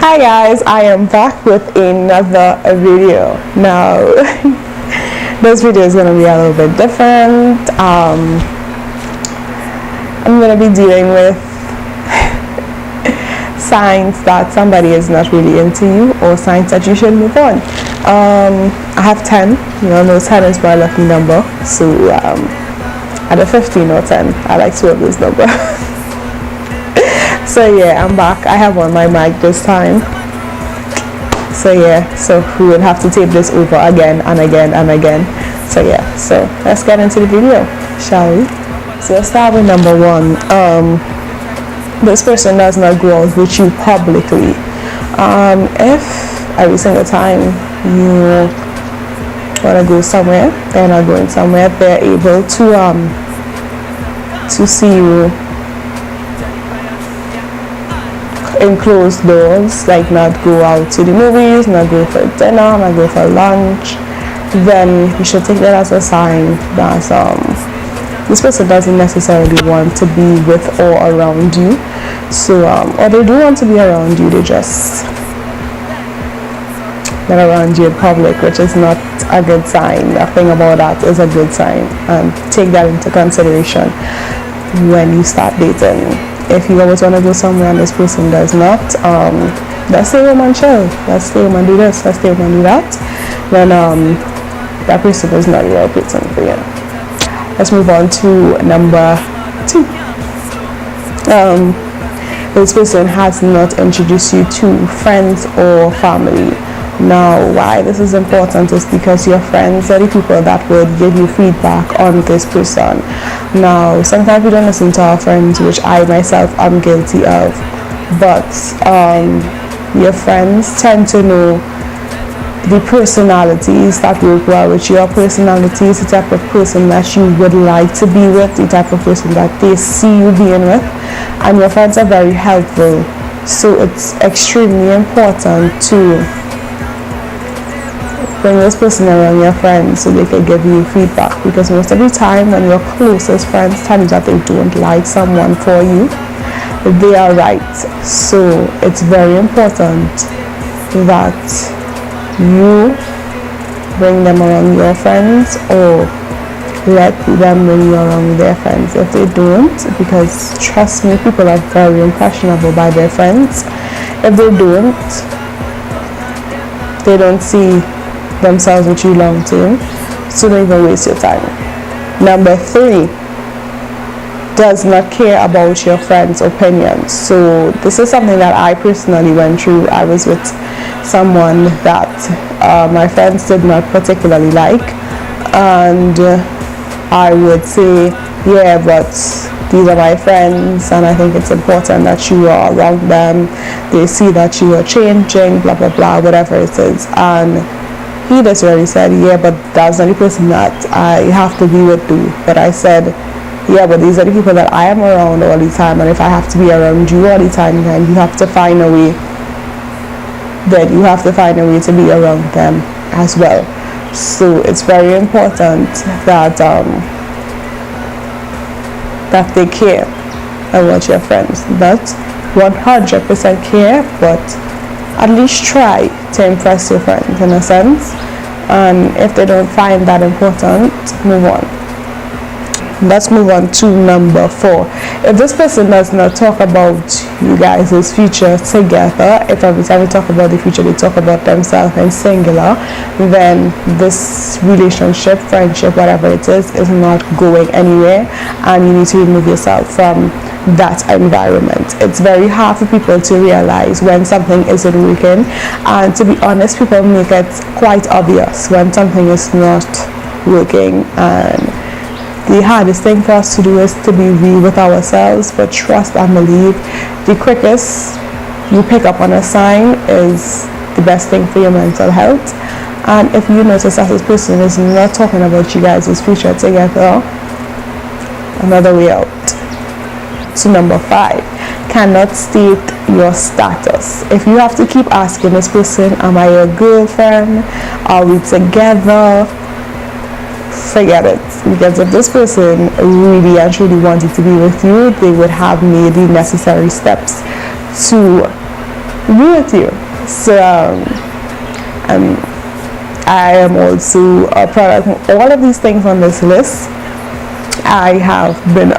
Hi guys, I am back with another video. Now this video is going to be a little bit different. I'm going to be dealing with signs that somebody is not really into you, or signs that you should move on. I have 10. You all know 10 is my lucky number, so either 15 or 10. I like to have this number. So yeah, I'm back. I have on my mic this time. So yeah, so we would have to tape this over again and again and again. So yeah, so let's get into the video, shall we? So let's start with number 1. This person does not go out with you publicly. If every single time you want to go somewhere, they're not going somewhere, they're able to see you in closed doors, like not go out to the movies, not go for dinner, not go for lunch, then you should take that as a sign that this person doesn't necessarily want to be with or around you. So or they do want to be around you, they just not around you in public, which is not a good sign. Nothing about that is a good sign, and take that into consideration when you start dating. If you always want to go somewhere and this person does not, let's stay home and chill, let's stay home and do this, let's stay home and do that, then that person is not the right person for you. Let's move on to number 2. This person has not introduced you to friends or family. Now, why this is important is because your friends are the people that would give you feedback on this person. Now, sometimes we don't listen to our friends, which I myself am guilty of, but your friends tend to know the personalities that work well with your personality, the type of person that you would like to be with, the type of person that they see you being with, and your friends are very helpful. So it's extremely important to bring this person around your friends so they can give you feedback, because most of the time when your closest friends tell you that they don't like someone for you, they are right. So it's very important that you bring them around your friends, or let them bring you around their friends if they don't, because trust me, people are very impressionable by their friends. If they don't see themselves with you long term, so don't even waste your time. Number 3, does not care about your friends' opinions. So this is something that I personally went through. I was with someone that my friends did not particularly like, and I would say, yeah, but these are my friends and I think it's important that you are around them, they see that you are changing, blah blah blah, whatever it is. And he just really said, yeah, but that's not the person that I have to be with too. But I said, yeah, but these are the people that I am around all the time, and if I have to be around you all the time, then you have to find a way. Then you have to find a way to be around them as well. So it's very important that that they care about your friends. Not 100% care, but at least try to impress your friends in a sense. And if they don't find that important, move on. Let's move on to number 4. If this person does not talk about you guys' future together, if every time we talk about the future they talk about themselves in singular, then this relationship, friendship, whatever it is not going anywhere, and you need to remove yourself from that environment. It's very hard for people to realize when something isn't working, and to be honest, people make it quite obvious when something is not working. And the hardest thing for us to do is to be real with ourselves, but trust and believe, the quickest you pick up on a sign is the best thing for your mental health. And if you notice that this person is not talking about you guys' future together, another way out. To number 5, cannot state your status. If you have to keep asking this person, am I your girlfriend, are we together, forget it. Because if this person really and truly wanted to be with you, they would have made the necessary steps to be with you. So I am also a product of all of these things on this list. I have been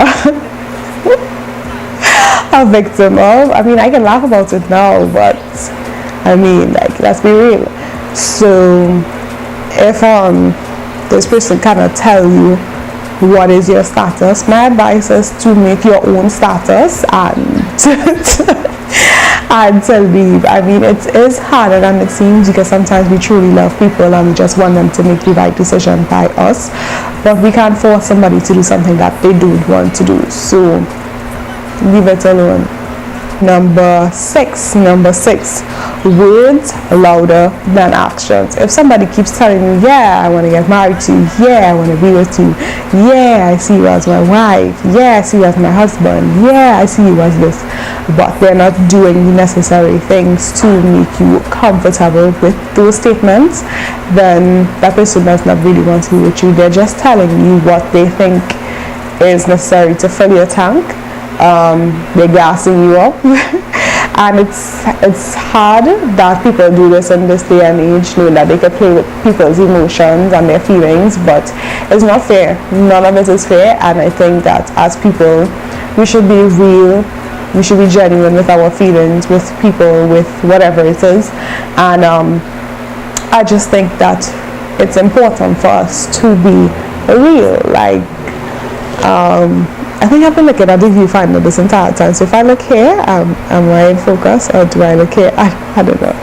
a victim of. I mean, I can laugh about it now, but I mean, like, let's be real. So if this person cannot tell you what is your status, my advice is to make your own status and to leave. I mean, it is harder than it seems, because sometimes we truly love people and we just want them to make the right decision by us, but we can't force somebody to do something that they don't want to do. So leave it alone. Number six, words louder than actions. If somebody keeps telling you, yeah, I want to get married to you, yeah, I want to be with you, yeah, I see you as my wife, yeah, I see you as my husband, yeah, I see you as this, but they're not doing the necessary things to make you comfortable with those statements, then that person does not really want to be with you. They're just telling you what they think is necessary to fill your tank. They're gassing you up. And it's hard that people do this in this day and age, knowing that they can play with people's emotions and their feelings, but it's not fair. None of it is fair, and I think that as people, we should be real, we should be genuine with our feelings, with people, with whatever it is. And I just think that it's important for us to be real. Like, I think I've been looking at the viewfinder this entire time. So if I look here, am I in focus, or do I look here? I don't know.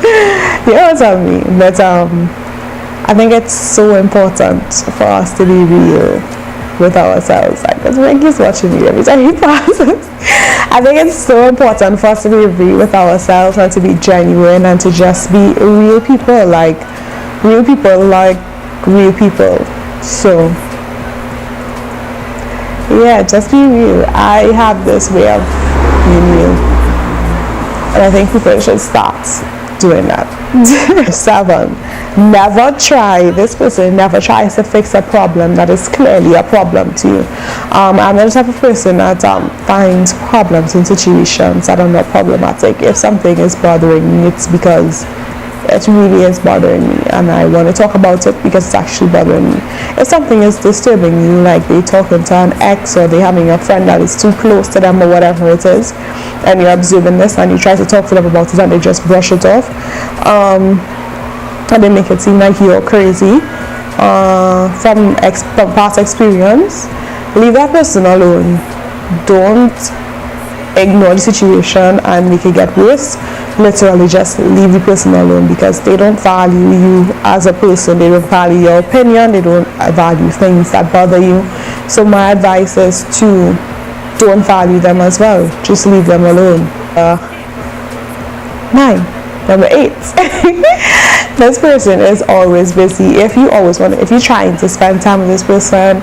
You know what I mean? But I think it's so important for us to be real with ourselves. Like, because Frankie's watching me every time he passes. I think it's so important for us to be real with ourselves and to be genuine and to just be real people. Like real people. So yeah, just be real. I have this way of being real, and I think people should start doing that. 7, this person never tries to fix a problem that is clearly a problem to you. I'm the type of person that finds problems in situations that are not problematic. If something is bothering me, it's because it really is bothering me, and I want to talk about it because it's actually bothering me. If something is disturbing you, like they talking to an ex, or they having a friend that is too close to them, or whatever it is, and you're observing this and you try to talk to them about it and they just brush it off, and they make it seem like you're crazy, from past experience, leave that person alone. Don't ignore the situation and make it get worse. Literally just leave the person alone, because they don't value you as a person. They don't value your opinion. They don't value things that bother you. So my advice is to don't value them as well. Just leave them alone. 9. Number 8. This person is always busy. If you're trying to spend time with this person,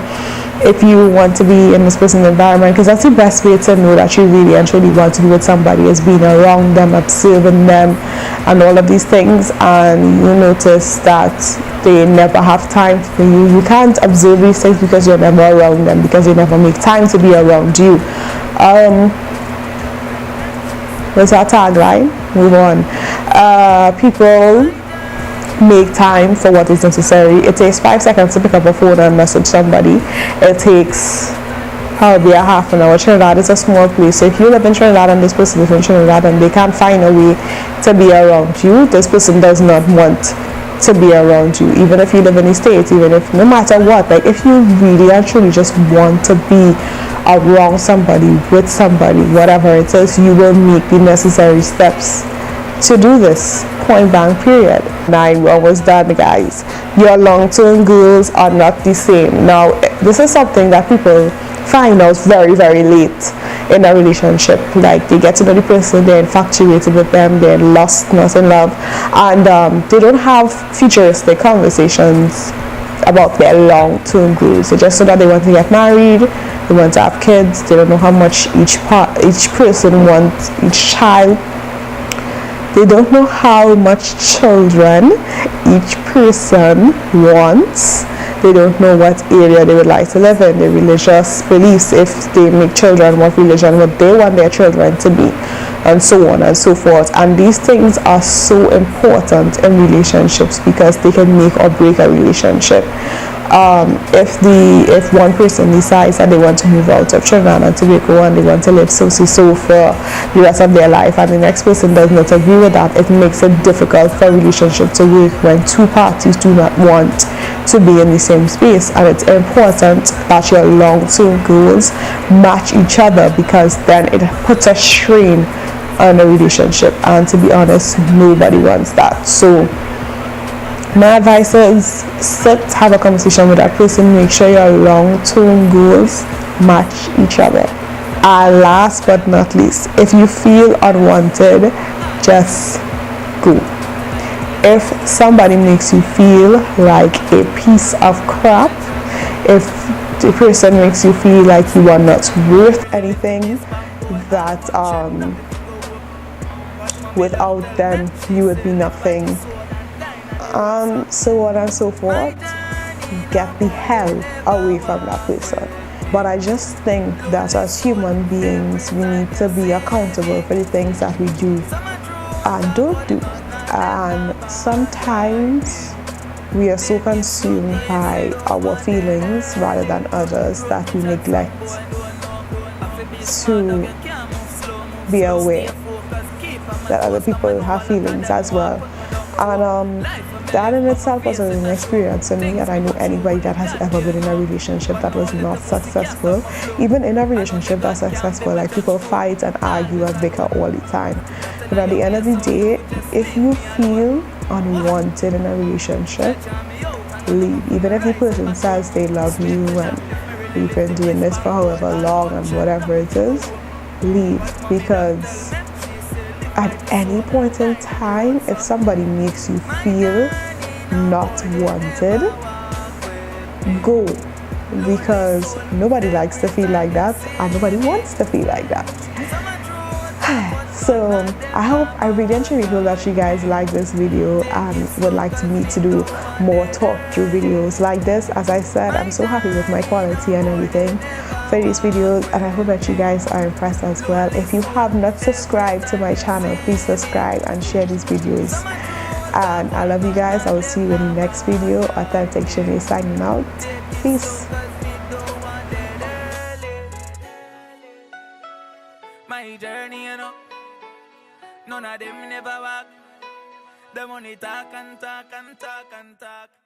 if you want to be in this person's environment, because that's the best way to know that you really and truly want to be with somebody, is being around them, observing them, and all of these things, and you notice that they never have time for you. You can't observe these things because you're never around them, because they never make time to be around you. What's our tagline? Move on. People make time for what is necessary. It takes 5 seconds to pick up a phone and message somebody. It takes probably a half an hour. Trinidad is a small place, so if you live in Trinidad and this person is in Trinidad and they can't find a way to be around you, this person does not want to be around you. Even if you live in the States, even if, no matter what, like if you really and truly just want to be around somebody, with somebody, whatever it is, you will make the necessary steps to do this. Point blank, period. 9, we're almost done, guys. Your long-term goals are not the same. Now, this is something that people find out very, very late in a relationship. Like, they get to know the person, they're infatuated with them, they're lost, not in love, and they don't have futuristic conversations about their long-term goals. They just know that they want to get married, they want to have kids. They don't know how much each person wants, each child. They don't know how much children each person wants. They don't know what area they would like to live in, their religious beliefs. If they make children, what religion would they want their children to be? and so on and so forth. And these things are so important in relationships because they can make or break a relationship. If one person decides that they want to move out of Trinidad and Tobago and they want to live so for the rest of their life, and the next person does not agree with that, it makes it difficult for a relationship to work when two parties do not want to be in the same space. And it's important that your long-term goals match each other, because then it puts a strain on a relationship, and to be honest, nobody wants that. So my advice is sit, have a conversation with that person, make sure your long-term goals match each other. And last but not least, if you feel unwanted, just go. If somebody makes you feel like a piece of crap, if the person makes you feel like you are not worth anything, that without them you would be nothing, so on and so forth, get the hell away from that person. But I just think that as human beings, we need to be accountable for the things that we do and don't do. And sometimes we are so consumed by our feelings rather than others that we neglect to be aware that other people have feelings as well. And that in itself was an experience for me, and I know anybody that has ever been in a relationship that was not successful, even in a relationship that's successful, like people fight and argue and bicker all the time. But at the end of the day, if you feel unwanted in a relationship, leave. Even if the person says they love you and we've been doing this for however long and whatever it is, leave. Because at any point in time, if somebody makes you feel not wanted, go. Because nobody likes to feel like that, and nobody wants to feel like that. So I really and truly hope that you guys like this video and would like me to do more talk through videos like this. As I said, I'm so happy with my quality and everything for these videos, and I hope that you guys are impressed as well. If you have not subscribed to my channel, please subscribe and share these videos. And I love you guys. I will see you in the next video. Authentic Shanae signing out. Peace. My journey, you know, none of them never walk. The money talk and talk and talk and talk.